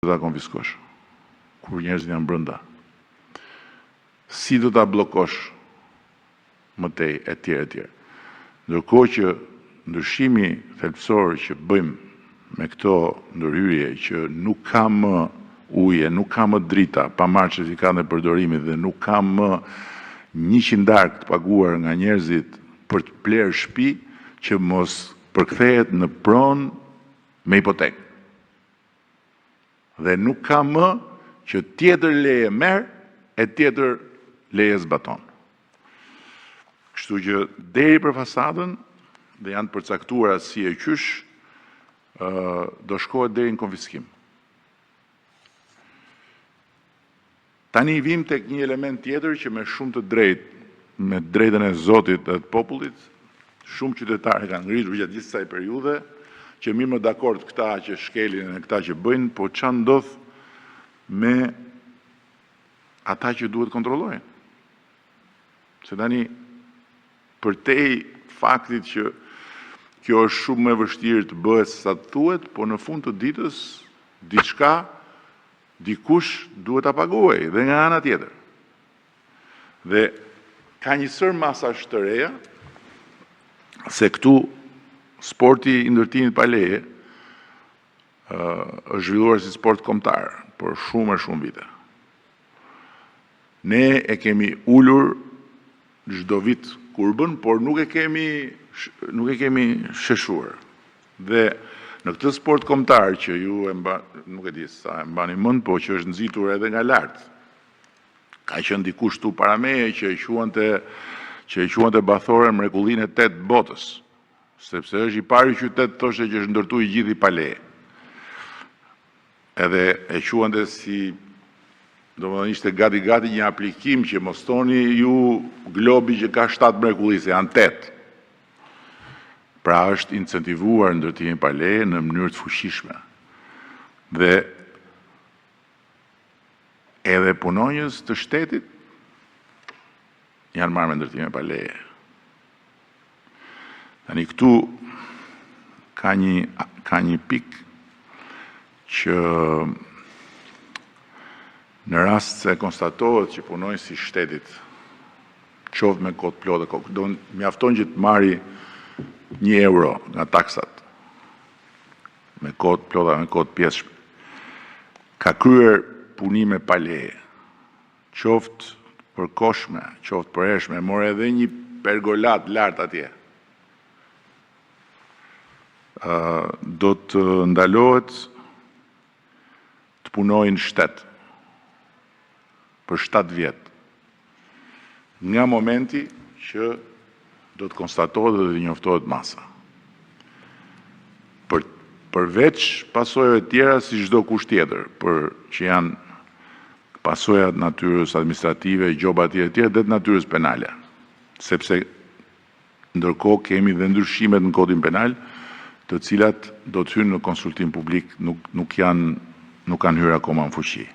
ta konfiskosh, kur njerëzit janë brenda. Si do ta bllokosh më tej etj etj. Ndërkohë që ndryshimi thelbësor që bëjmë me këto ndërhyrje që nuk ka më uje, nuk ka më drita pa marrë certifikatën e përdorimit dhe nuk ka më 100 darkë të paguar nga njerëzit për të plerë shtëpi që mos përkthehet në pronë me hipotekë. Dhe nuk ka më që tjetër leje merr e tjetër leje zbaton. Kështu që deri për fasadën dhe janë të përcaktuara si e qysh, do shkohet deri në konfiskim. Tani vim tek një element tjetër që me shumë të drejtë, me drejtën e Zotit dhe të popullit, shumë qytetarë kanë ngritur gjatë gjithë kësaj periudhe, që mirë më dakord këta që shkelin e këta që bëjnë, po çfarë ndodh me ata që duhet kontrollojnë. Se tani përtej faktit që kjo është shumë më vështirë të bëhet sa të thuhet, po në fund të ditës diçka dikush duhet ta paguajë dhe nga ana tjetër. Dhe ka një sër masash të reja se këtu sporti i ndërtimit pa leje është zhvilluar si sport kombëtar për shumë vite. Ne e kemi ulur çdo vit kurbën, por nuk e kemi sheshuar. Dhe në këtë sport kombëtar që ju nuk e di sa e mbani mend, po që është nxitur edhe nga lart. Ka qenë dikush tu para meje që e quante Bathore mrekullinë e 8 botës, sepse është i pari qytet thoshte që është ndërtuar i gjithë i pa leje. Edhe e quante si, domethënë ishte gati një aplikim që mos thoni ju globi që ka 7 mrekulli, se janë 8. Pra është incentivuar ndërtimi pa leje në mënyrë të fuqishme. Dhe edhe punonjës të shtetit janë marrë me ndërtime pa leje. Tani këtu ka një pikë që në rast se konstatohet që punonjës i shtetit qoftë me kohë plotë, do mjafton që të marri 1 euro nga taksat me kohë plota, me kohë pjesshme, ka kryer punime pa leje, qoftë përkohshme, qoftë përhershme, more edhe një pergolat lart atje. Do të ndalohet të punojnë në shtet për 7 vjet. Nga momenti që do të konstatohet dhe të njoftohet masa. Përveç pasojave tjera si çdo kusht tjetër, që janë pasojat natyrës administrative, gjoba tjetër dhe të natyrës penale. Sepse ndërkohë kemi dhe ndryshimet në kodin penal, të cilat do të hynë në konsultim publik, nuk kanë hyrë akoma në fuqi.